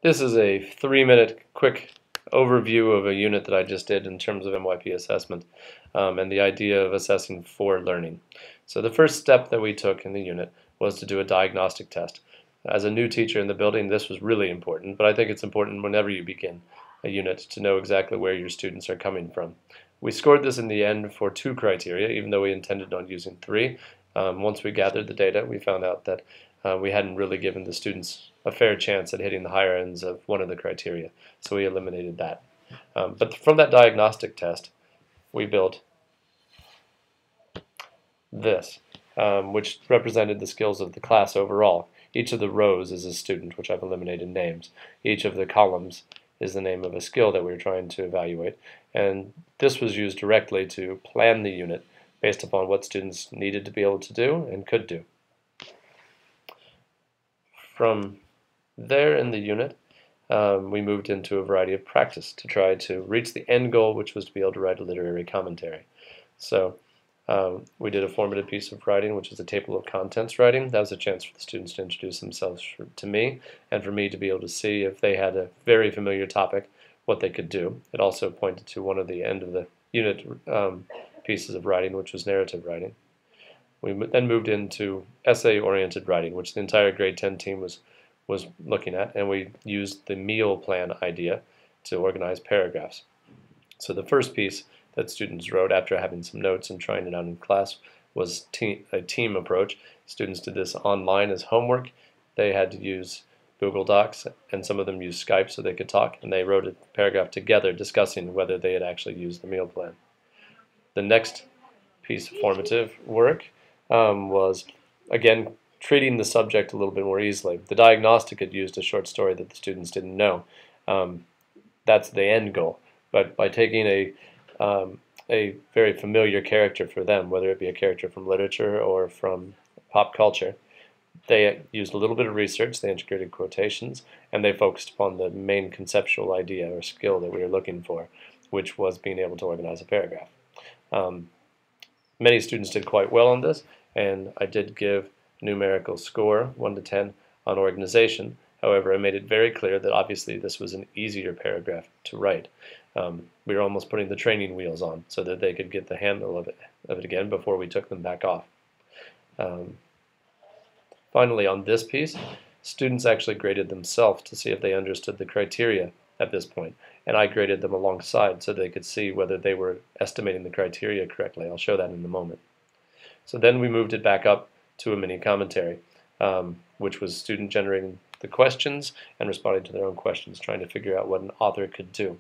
This is a 3-minute quick overview of a unit that I just did in terms of MYP assessment and the idea of assessing for learning. So the first step that we took in the unit was to do a diagnostic test. As a new teacher in the building, this was really important, but I think it's important whenever you begin a unit to know exactly where your students are coming from. We scored this in the end for 2 criteria, even though we intended on using 3. Once we gathered the data, we found out that we hadn't really given the students a fair chance at hitting the higher ends of one of the criteria, so we eliminated that. But from that diagnostic test, we built this, which represented the skills of the class overall. Each of the rows is a student, which I've eliminated names. Each of the columns is the name of a skill that we're trying to evaluate, and this was used directly to plan the unit based upon what students needed to be able to do and could do. From there in the unit, we moved into a variety of practice to try to reach the end goal, which was to be able to write a literary commentary. So we did a formative piece of writing, which is a table of contents writing. That was a chance for the students to introduce themselves to me, and for me to be able to see if they had a very familiar topic, what they could do. It also pointed to one of the end of the unit pieces of writing, which was narrative writing. We then moved into essay-oriented writing, which the entire grade 10 team was looking at, and we used the meal plan idea to organize paragraphs. So the first piece that students wrote after having some notes and trying it out in class was a team approach. Students did this online as homework. They had to use Google Docs, and some of them used Skype so they could talk, and they wrote a paragraph together discussing whether they had actually used the meal plan. The next piece of formative work was, again, treating the subject a little bit more easily. The diagnostic had used a short story that the students didn't know. That's the end goal. But by taking a very familiar character for them, whether it be a character from literature or from pop culture, they used a little bit of research, they integrated quotations, and they focused upon the main conceptual idea or skill that we were looking for, which was being able to organize a paragraph. Many students did quite well on this, and I did give a numerical score, 1 to 10, on organization. However, I made it very clear that obviously this was an easier paragraph to write. We were almost putting the training wheels on so that they could get the handle of it again before we took them back off. Finally, on this piece, students actually graded themselves to see if they understood the criteria at this point, and I graded them alongside so they could see whether they were estimating the criteria correctly. I'll show that in a moment. So then we moved it back up to a mini commentary, which was student generating the questions and responding to their own questions, trying to figure out what an author could do.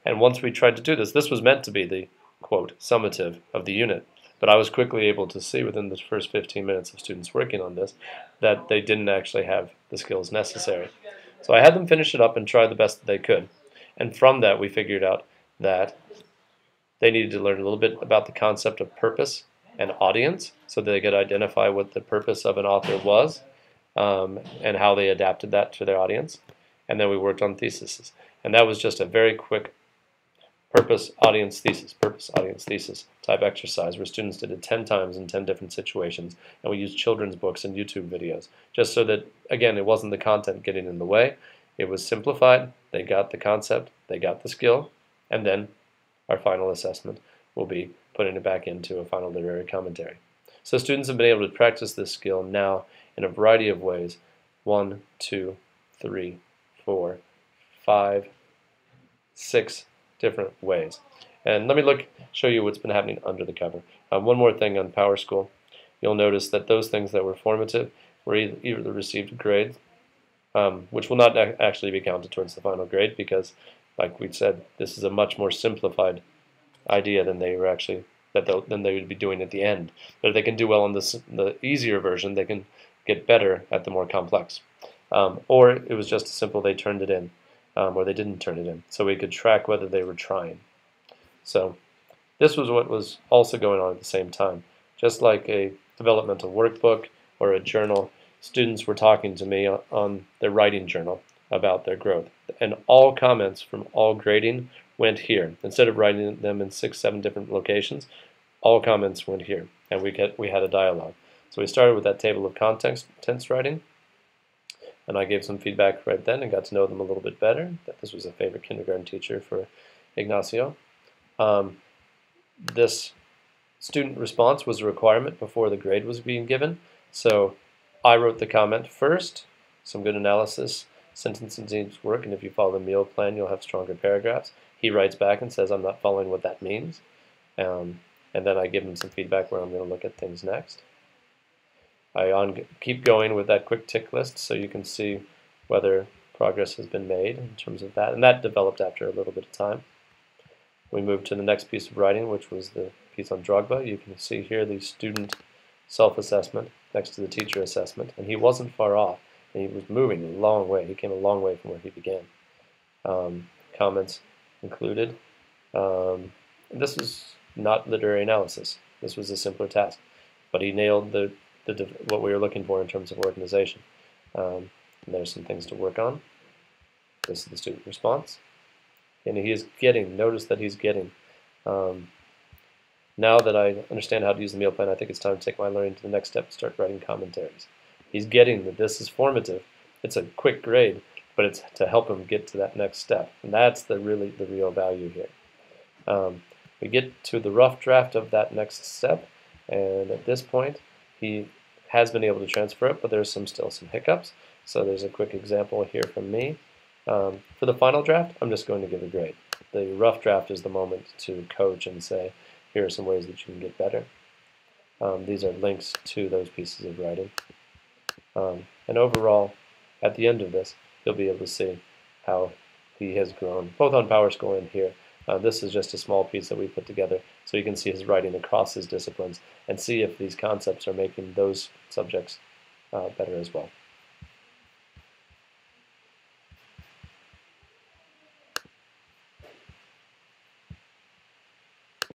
And once we tried to do this, this was meant to be the, quote, summative of the unit. But I was quickly able to see within the first 15 minutes of students working on this that they didn't actually have the skills necessary. So I had them finish it up and try the best that they could. And from that, we figured out that they needed to learn a little bit about the concept of purpose and audience so that they could identify what the purpose of an author was and how they adapted that to their audience. And then we worked on theses. And that was just a very quick purpose, audience, thesis type exercise where students did it 10 times in 10 different situations, and we used children's books and YouTube videos just so that, again, it wasn't the content getting in the way. It was simplified, they got the concept, they got the skill, and then our final assessment will be putting it back into a final literary commentary. So students have been able to practice this skill now in a variety of ways. 1, 2, 3, 4, 5, 6 different ways. And let me show you what's been happening under the cover. One more thing on PowerSchool. You'll notice that those things that were formative were either received grades, which will not actually be counted towards the final grade because, like we said, this is a much more simplified idea than they were actually than they would be doing at the end. But if they can do well on the easier version, they can get better at the more complex. Or it was just as simple they turned it in. Or they didn't turn it in, so we could track whether they were trying. So this was what was also going on at the same time. Just like a developmental workbook or a journal, students were talking to me on their writing journal about their growth. And all comments from all grading went here. Instead of writing them in 6, 7 different locations, all comments went here, and we had a dialogue. So we started with that table of contents writing. And I gave some feedback right then and got to know them a little bit better, that this was a favorite kindergarten teacher for Ignacio. This student response was a requirement before the grade was being given. So I wrote the comment first, some good analysis, sentences needs work, and if you follow the meal plan, you'll have stronger paragraphs. He writes back and says, I'm not following what that means. And then I give him some feedback where I'm going to look at things next. I keep going with that quick tick list so you can see whether progress has been made in terms of that. And that developed after a little bit of time. We moved to the next piece of writing, which was the piece on Drogba. You can see here the student self-assessment next to the teacher assessment. And he wasn't far off. And he was moving a long way. He came a long way from where he began. Comments included. This was not literary analysis. This was a simpler task. But he nailed what we were looking for in terms of organization. And there's some things to work on. This is the student response. And he is getting, notice that he's getting. Now that I understand how to use the meal plan, I think it's time to take my learning to the next step and start writing commentaries. He's getting that this is formative. It's a quick grade, but it's to help him get to that next step. And that's the real value here. We get to the rough draft of that next step, and at this point, he has been able to transfer it, but there's still some hiccups. So there's a quick example here from me. For the final draft, I'm just going to give a grade. The rough draft is the moment to coach and say, here are some ways that you can get better. These are links to those pieces of writing. And overall, at the end of this, you'll be able to see how he has grown, both on PowerSchool and here. This is just a small piece that we put together so you can see his writing across his disciplines and see if these concepts are making those subjects better as well.